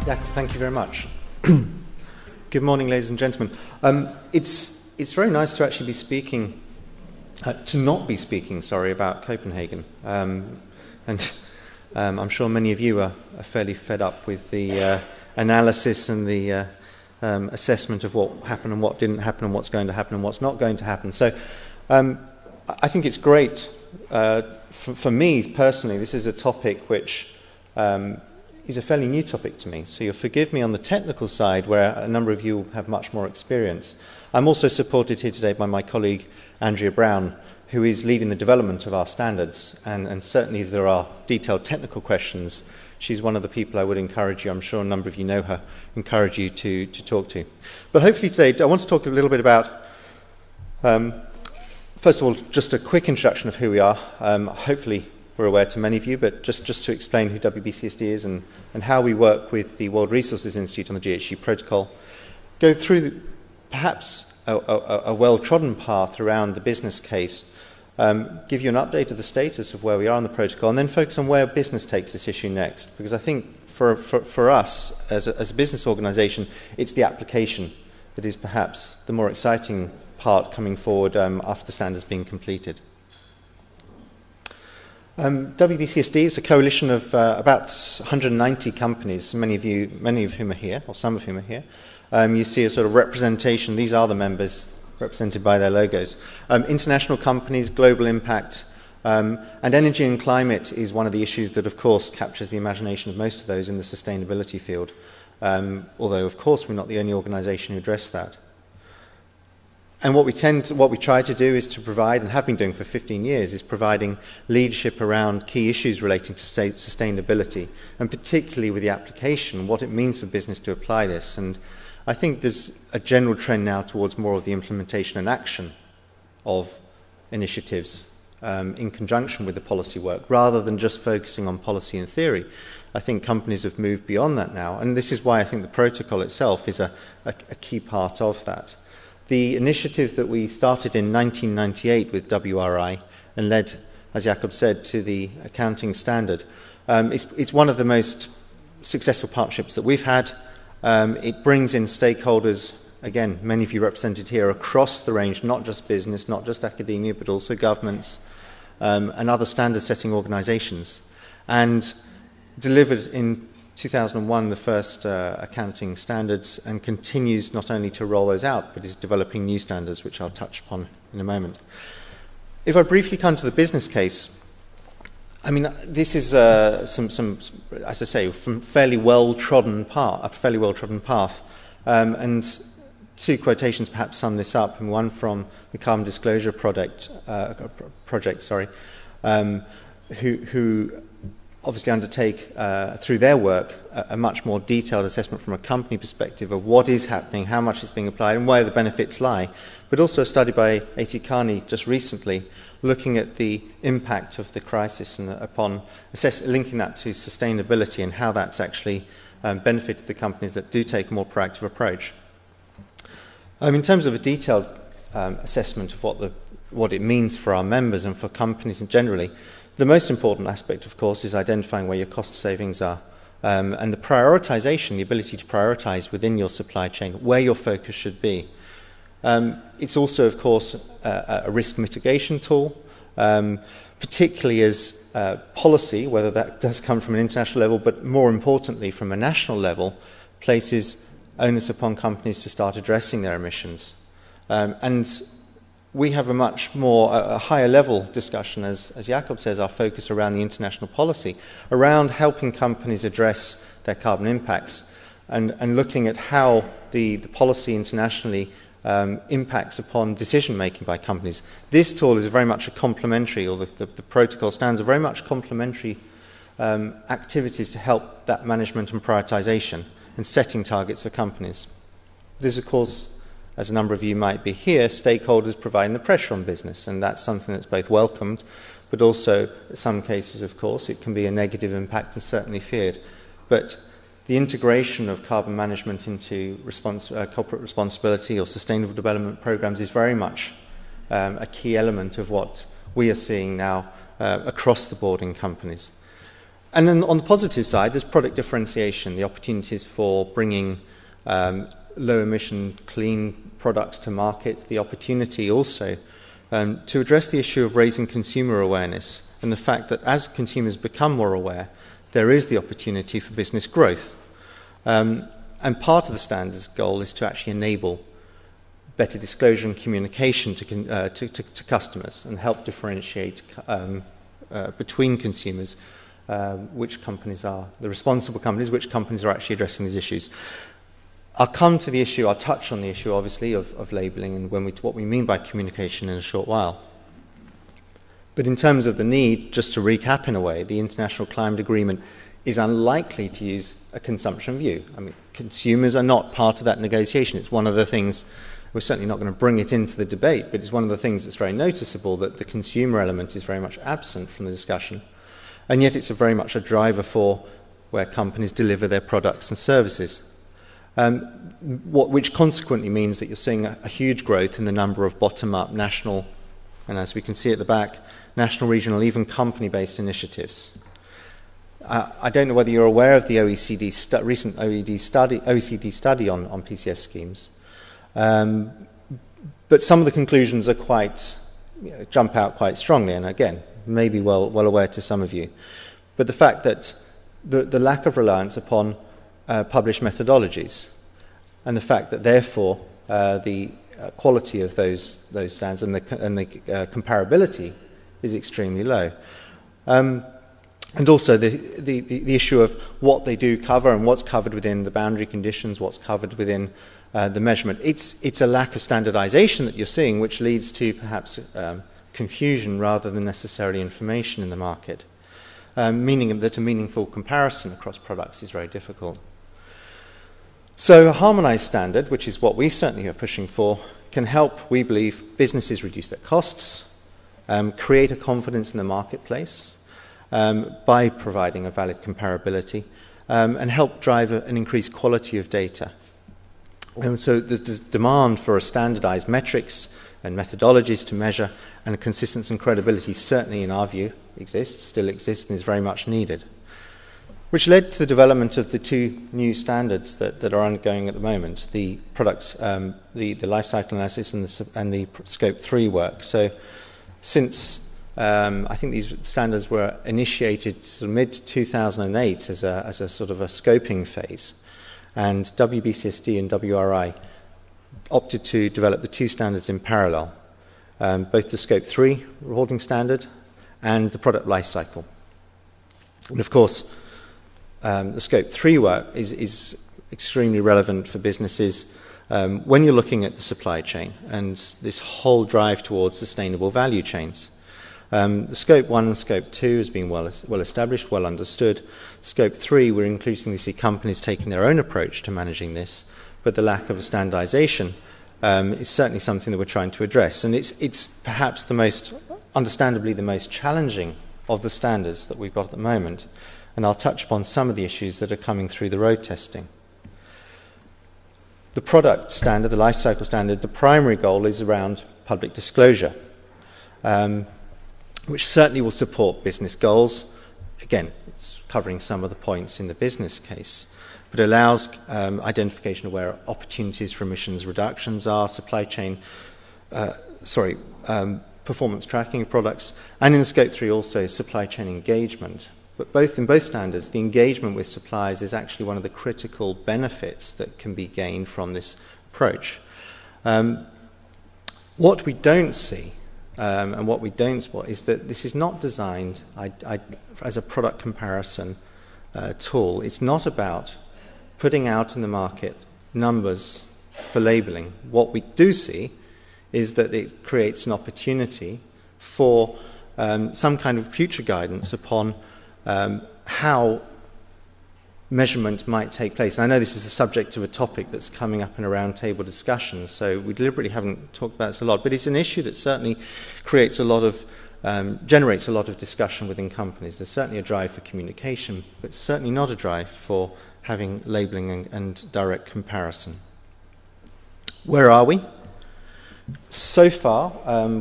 Yeah, thank you very much. Good morning, ladies and gentlemen. It's very nice to actually be speaking, to not be speaking, about Copenhagen. And I'm sure many of you are fairly fed up with the analysis and the assessment of what happened and what didn't happen and what's going to happen and what's not going to happen. So I think it's great. For me personally, this is a topic which is a fairly new topic to me. So you'll forgive me on the technical side, where a number of you have much more experience. I'm also supported here today by my colleague Andrea Brown, who is leading the development of our standards. And certainly if there are detailed technical questions, she's one of the people I would encourage you, I'm sure a number of you know her, encourage you to talk to. But hopefully today I want to talk a little bit about, first of all, just a quick introduction of who we are. Hopefully we're aware to many of you, but just to explain who WBCSD is and how we work with the World Resources Institute on the GHG protocol. Go through perhaps a well-trodden path around the business case, give you an update of the status of where we are on the protocol, and then focus on where business takes this issue next. Because I think for us as a business organisation, it's the application that is perhaps the more exciting part coming forward after the standards being completed. WBCSD is a coalition of about 190 companies, many of whom are here, or some of whom are here. You see a sort of representation. These are the members represented by their logos. International companies, global impact, and energy and climate is one of the issues that, of course, captures the imagination of most of those in the sustainability field. Although, of course, we're not the only organisation who address that. And what we try to do is to provide, and have been doing for 15 years, is providing leadership around key issues relating to sustainability, and particularly with the application, what it means for business to apply this. And I think there's a general trend now towards more of the implementation and action of initiatives in conjunction with the policy work, rather than just focusing on policy and theory. I think companies have moved beyond that now, and this is why I think the protocol itself is a key part of that. The initiative that we started in 1998 with WRI and led, as Jakob said, to the accounting standard, it's one of the most successful partnerships that we've had. It brings in stakeholders, again, many of you represented here, across the range, not just business, not just academia, but also governments and other standard-setting organisations, and delivered in 2001 the first accounting standards, and continues not only to roll those out, but is developing new standards, which I'll touch upon in a moment. If I briefly come to the business case, I mean, this is some, as I say, from fairly well-trodden path, and two quotations perhaps sum this up, and one from the Carbon Disclosure Project, who obviously undertake, through their work, a much more detailed assessment from a company perspective of what is happening, how much is being applied, and where the benefits lie. But also a study by A.T. Carney just recently, looking at the impact of the crisis and upon linking that to sustainability and how that's actually benefited the companies that do take a more proactive approach. In terms of a detailed assessment of what it means for our members and for companies generally, the most important aspect, of course, is identifying where your cost savings are, and the prioritization, the ability to prioritize within your supply chain, where your focus should be. It's also, of course, a risk mitigation tool, particularly as policy, whether that does come from an international level, but more importantly from a national level, places onus upon companies to start addressing their emissions. And we have a higher level discussion, as Jakob says, our focus around the international policy, around helping companies address their carbon impacts and looking at how the policy internationally impacts upon decision-making by companies. This tool is very much a complementary, or the protocol stands are very much complementary activities to help that management and prioritization and setting targets for companies. This, of course, as a number of you might be here, stakeholders providing the pressure on business, and that's something that's both welcomed, but also, in some cases, of course, it can be a negative impact and certainly feared. But the integration of carbon management into corporate responsibility or sustainable development programs is very much a key element of what we are seeing now across the board in companies. And then on the positive side, there's product differentiation, the opportunities for bringing low-emission, clean products to market, the opportunity also to address the issue of raising consumer awareness and the fact that as consumers become more aware, there is the opportunity for business growth. And part of the standards goal is to actually enable better disclosure and communication to customers and help differentiate between consumers which companies are the responsible companies, which companies are actually addressing these issues. I'll come to the issue, I'll touch on the issue, obviously, of labelling and what we mean by communication in a short while. But in terms of the need, just to recap in a way, the International Climate Agreement is unlikely to use a consumption view. I mean, consumers are not part of that negotiation. It's one of the things, we're certainly not going to bring it into the debate, but it's one of the things that's very noticeable that the consumer element is very much absent from the discussion. And yet it's very much a driver for where companies deliver their products and services. Which consequently means that you're seeing a huge growth in the number of bottom-up national, and as we can see at the back, national, regional, even company-based initiatives. I don't know whether you're aware of the recent OECD study on PCF schemes, but some of the conclusions are quite, jump out quite strongly, and again, maybe well aware to some of you. But the fact that the lack of reliance upon published methodologies, and the fact that therefore the quality of those standards and the comparability is extremely low. And also the issue of what they do cover and what's covered within the boundary conditions, what's covered within the measurement. It's a lack of standardization that you're seeing, which leads to perhaps confusion rather than necessarily information in the market, meaning that a meaningful comparison across products is very difficult. So a harmonized standard, which is what we certainly are pushing for, can help, we believe, businesses reduce their costs, create a confidence in the marketplace by providing a valid comparability, and help drive an increased quality of data. And so there's demand for a standardized metrics and methodologies to measure, and a consistency and credibility certainly, in our view, still exists, and is very much needed. Which led to the development of the two new standards that are ongoing at the moment, the products, the life cycle analysis and the Scope 3 work. So since I think these standards were initiated sort of mid-2008 as a sort of a scoping phase, and WBCSD and WRI opted to develop the two standards in parallel, both the Scope 3 reporting standard and the product life cycle. And of course, the Scope 3 work is extremely relevant for businesses when you're looking at the supply chain and this whole drive towards sustainable value chains. The Scope 1 and Scope 2 has been well established, well understood. Scope 3, we're increasingly see companies taking their own approach to managing this, but the lack of a standardization is certainly something that we're trying to address. And it's perhaps understandably the most challenging of the standards that we've got at the moment. And I'll touch upon some of the issues that are coming through the road testing. The product standard, the life cycle standard, the primary goal is around public disclosure, which certainly will support business goals. Again, it's covering some of the points in the business case, but allows identification of where opportunities for emissions reductions are, supply chain, performance tracking of products, and in the Scope 3 also supply chain engagement. But in both standards, the engagement with suppliers is actually one of the critical benefits that can be gained from this approach. What we don't see and what we don't spot is that this is not designed as a product comparison tool. It's not about putting out in the market numbers for labelling. What we do see is that it creates an opportunity for some kind of future guidance upon how measurement might take place. And I know this is the subject of a topic that's coming up in a roundtable discussion, so we deliberately haven't talked about this a lot, but it's an issue that certainly generates a lot of discussion within companies. There's certainly a drive for communication, but certainly not a drive for having labelling and direct comparison. Where are we? So far,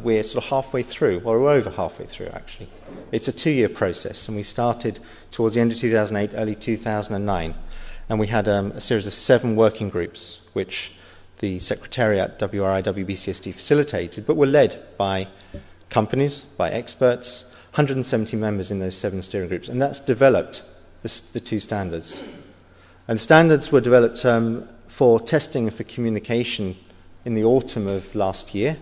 we're sort of halfway through, or we're over halfway through actually. It's a 2-year process, and we started towards the end of 2008, early 2009, and we had a series of 7 working groups, which the Secretariat WRI WBCSD facilitated, but were led by companies, by experts, 170 members in those 7 steering groups, and that's developed the 2 standards. And the standards were developed for testing and for communication in the autumn of last year.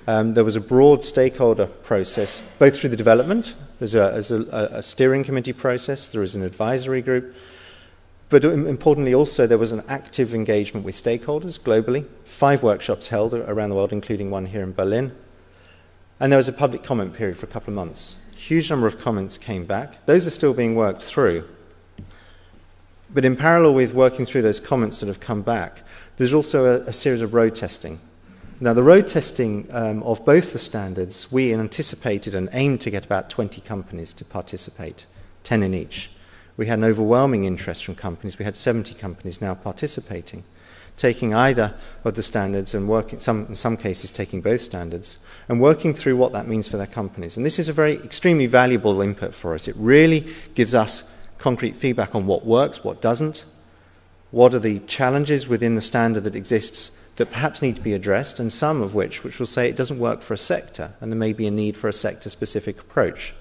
There was a broad stakeholder process, both through the development, there's a steering committee process, there is an advisory group, but importantly also there was an active engagement with stakeholders globally, 5 workshops held around the world, including one here in Berlin, and there was a public comment period for a couple of months. Huge number of comments came back. Those are still being worked through. But in parallel with working through those comments that have come back, there's also a series of road testing. Now, the road testing of both the standards, we anticipated and aimed to get about 20 companies to participate, 10 in each. We had an overwhelming interest from companies. We had 70 companies now participating, taking either of the standards and working, in some cases taking both standards, and working through what that means for their companies. And this is a very extremely valuable input for us. It really gives us concrete feedback on what works, what doesn't, what are the challenges within the standard that exists that perhaps need to be addressed, and some of which will say it doesn't work for a sector, and there may be a need for a sector-specific approach.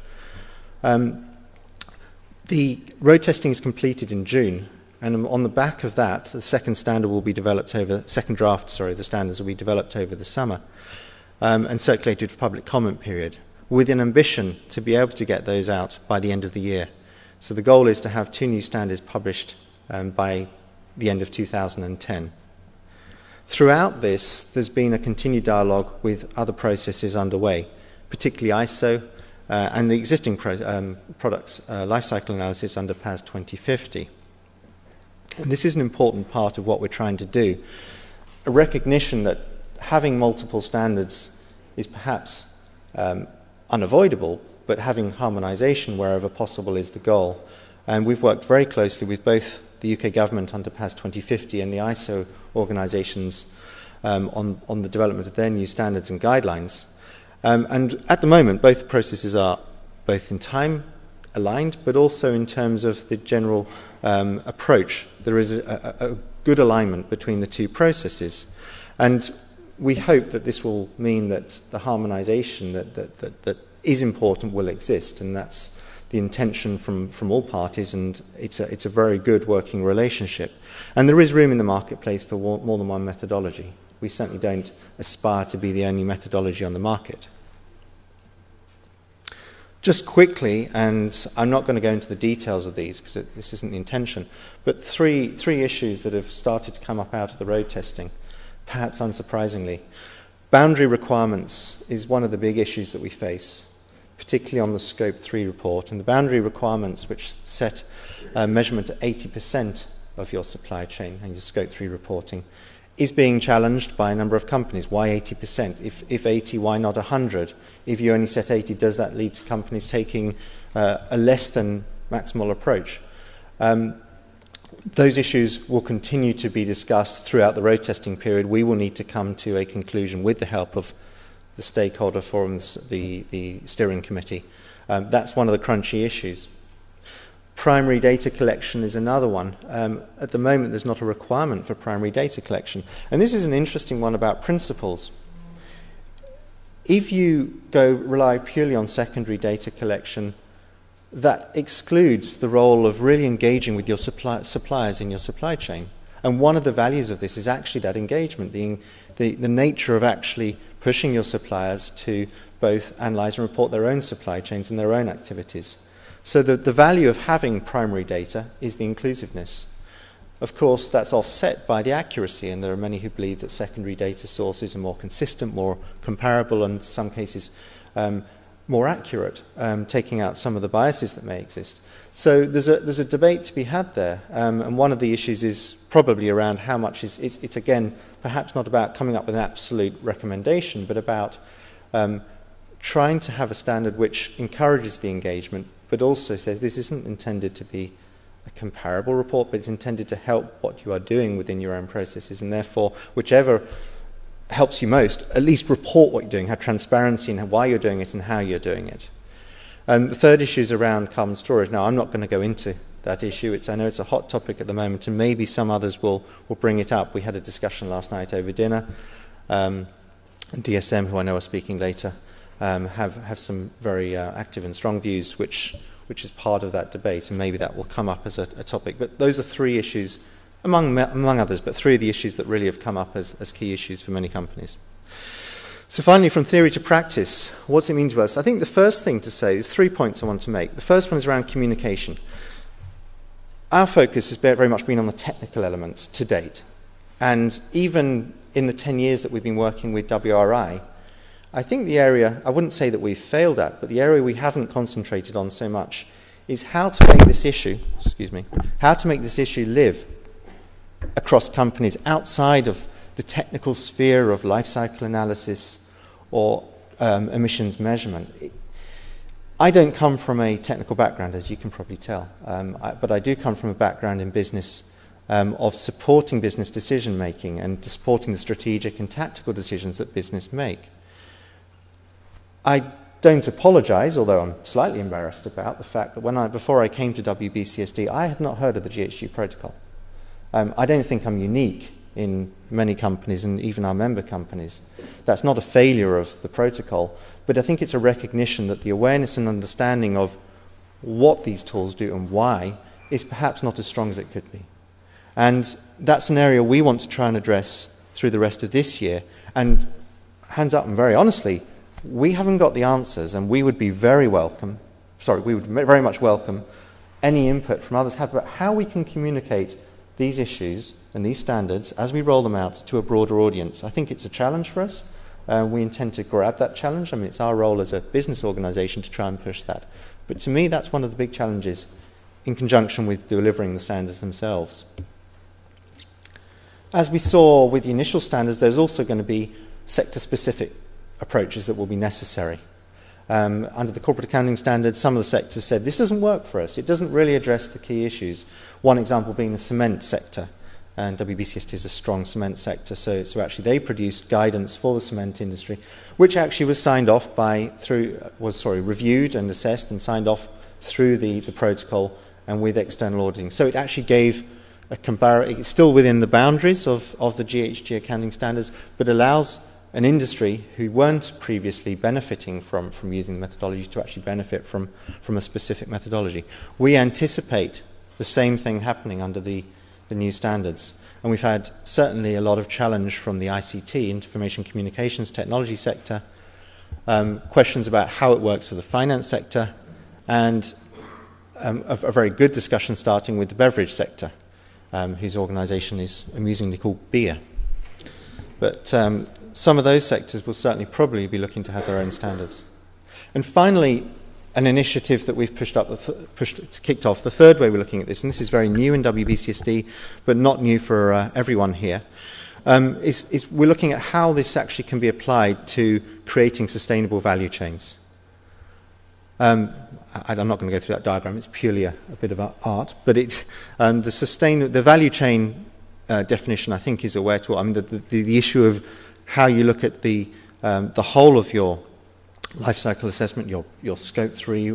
The road testing is completed in June, and on the back of that, the second draft will be developed over the standards will be developed over the summer and circulated for public comment period, with an ambition to be able to get those out by the end of the year. So the goal is to have 2 new standards published by the end of 2010. Throughout this, there's been a continued dialogue with other processes underway, particularly ISO and the existing products lifecycle analysis under PAS 2050. And this is an important part of what we're trying to do, a recognition that having multiple standards is perhaps unavoidable, but having harmonisation wherever possible is the goal. And we've worked very closely with both the UK government under PAS 2050 and the ISO organisations on the development of their new standards and guidelines. And at the moment, both processes are both in time aligned, but also in terms of the general approach. There is a good alignment between the 2 processes. And we hope that this will mean that the harmonisation that is important will exist, and that's the intention from all parties, and it's a very good working relationship. And there is room in the marketplace for more than one methodology. We certainly don't aspire to be the only methodology on the market. Just quickly, and I'm not going to go into the details of these because this isn't the intention, but three issues that have started to come up out of the road testing, perhaps unsurprisingly. Boundary requirements is one of the big issues that we face, particularly on the Scope 3 report. And the boundary requirements, which set measurement at 80% of your supply chain and your Scope 3 reporting, is being challenged by a number of companies. Why 80%? If 80, why not 100? If you only set 80, does that lead to companies taking a less than maximal approach? Those issues will continue to be discussed throughout the road testing period. We will need to come to a conclusion with the help of the stakeholder forums, the steering committee. That's one of the crunchy issues. Primary data collection is another one. At the moment, there's not a requirement for primary data collection. And this is an interesting one about principles. If you rely purely on secondary data collection, that excludes the role of really engaging with your suppliers in your supply chain. And one of the values of this is actually that engagement, the nature of actually pushing your suppliers to both analyse and report their own supply chains and their own activities. So the value of having primary data is the inclusiveness. Of course, that's offset by the accuracy, and there are many who believe that secondary data sources are more consistent, more comparable, and in some cases more accurate, taking out some of the biases that may exist. So there's a debate to be had there, and one of the issues is probably around how much it's again, perhaps not about coming up with an absolute recommendation, but about trying to have a standard which encourages the engagement, but also says this isn't intended to be a comparable report, but it's intended to help what you are doing within your own processes, and therefore whichever helps you most, at least report what you're doing, have transparency in why you're doing it and how you're doing it. And the third issue is around carbon storage. Now, I'm not going to go into that issue. I know it's a hot topic at the moment, and maybe some others will bring it up. We had a discussion last night over dinner. And DSM, who I know are speaking later, have some very active and strong views, which is part of that debate, and maybe that will come up as a topic. But those are three issues, among others, but three of the issues that really have come up as key issues for many companies. So finally, from theory to practice, what's it mean to us? I think the first thing to say is 3 points I want to make. The first one is around communication. Our focus has very much been on the technical elements to date. And even in the 10 years that we've been working with WRI, I think the area, I wouldn't say that we've failed at, but the area we haven't concentrated on so much is how to make this issue, live across companies outside of the technical sphere of life cycle analysis or emissions measurement. I don't come from a technical background, as you can probably tell, but I do come from a background in business of supporting business decision making and supporting the strategic and tactical decisions that business make. I don't apologise, although I'm slightly embarrassed about the fact that before I came to WBCSD, I had not heard of the GHG protocol. I don't think I'm unique in many companies and even our member companies. That's not a failure of the protocol, but I think it's a recognition that the awareness and understanding of what these tools do and why is perhaps not as strong as it could be. And that's an area we want to try and address through the rest of this year. And hands up and very honestly, we haven't got the answers, and we would very much welcome any input from others about how we can communicate these issues and these standards as we roll them out to a broader audience. I think it's a challenge for us. We intend to grab that challenge. I mean, it's our role as a business organisation to try and push that. But to me, that's one of the big challenges in conjunction with delivering the standards themselves. As we saw with the initial standards, there's also going to be sector-specific approaches that will be necessary. Under the corporate accounting standards, some of the sectors said, this doesn't work for us. It doesn't really address the key issues. One example being the cement sector. And WBCST is a strong cement sector, so actually they produced guidance for the cement industry, which actually was reviewed and assessed and signed off through the protocol and with external auditing. So it actually gave it's still within the boundaries of the GHG accounting standards, but allows an industry who weren't previously benefiting from using the methodology to actually benefit from a specific methodology. We anticipate the same thing happening under the new standards. And we've had certainly a lot of challenge from the ICT, information communications technology sector, questions about how it works for the finance sector, and a very good discussion starting with the beverage sector, whose organisation is amusingly called BEER. But some of those sectors will certainly probably be looking to have their own standards. And finally, an initiative that we've kicked off, the third way we're looking at this, and this is very new in WBCSD, but not new for everyone here, is we're looking at how this actually can be applied to creating sustainable value chains. I'm not going to go through that diagram, it's purely a bit of art, but the value chain definition, I think, is a way to, the issue of how you look at the whole of your life cycle assessment, your scope 3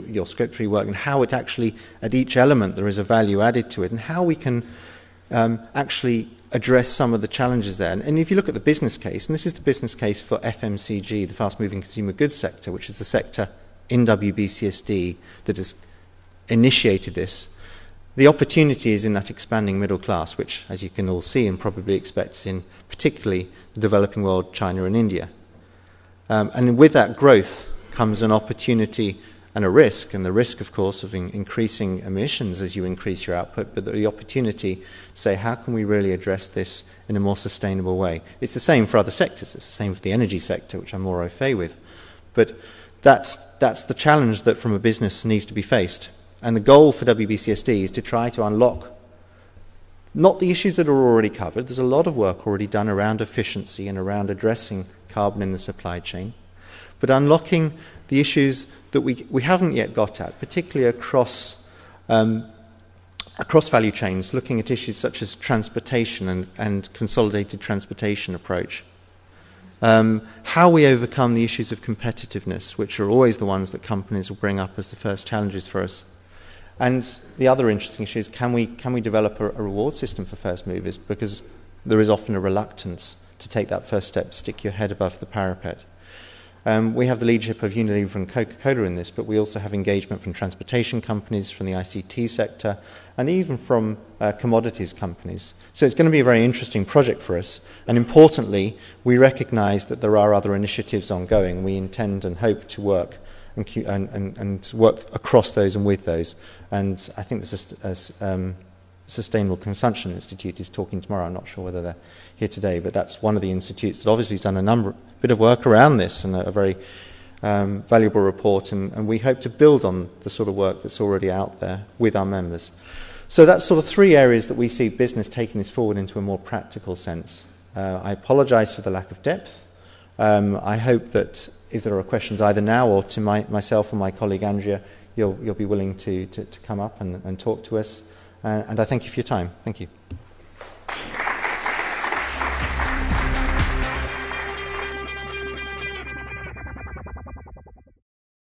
work, and how it actually, at each element, there is a value added to it, and how we can actually address some of the challenges there. And if you look at the business case, and this is the business case for FMCG, the fast-moving consumer goods sector, which is the sector in WBCSD that has initiated this, the opportunity is in that expanding middle class, which, as you can all see and probably expect, in particularly the developing world, China and India. And with that growth comes an opportunity and a risk, and the risk, of course, of increasing emissions as you increase your output, but the opportunity to say, how can we really address this in a more sustainable way? It's the same for other sectors. It's the same for the energy sector, which I'm more au fait with. But that's the challenge that from a business needs to be faced. And the goal for WBCSD is to try to unlock not the issues that are already covered. There's a lot of work already done around efficiency and around addressing carbon in the supply chain, but unlocking the issues that we haven't yet got at, particularly across value chains, looking at issues such as transportation and consolidated transportation approach. how we overcome the issues of competitiveness, which are always the ones that companies will bring up as the first challenges for us. And the other interesting issue is, can we develop a reward system for first movers? Because there is often a reluctance to take that first step, stick your head above the parapet. We have the leadership of Unilever and Coca-Cola in this, but we also have engagement from transportation companies, from the ICT sector, and even from commodities companies. So it's going to be a very interesting project for us. And importantly, we recognise that there are other initiatives ongoing. We intend and hope to work and work across those and with those. And I think the Sustainable Consumption Institute is talking tomorrow. I'm not sure whether they're here today, but that's one of the institutes that obviously has done a bit of work around this, and a very valuable report, and we hope to build on the sort of work that's already out there with our members. So that's sort of three areas that we see business taking this forward into a more practical sense. I apologise for the lack of depth. I hope that if there are questions either now or to myself or my colleague Andrea, you'll be willing to come up and talk to us. And I thank you for your time. Thank you.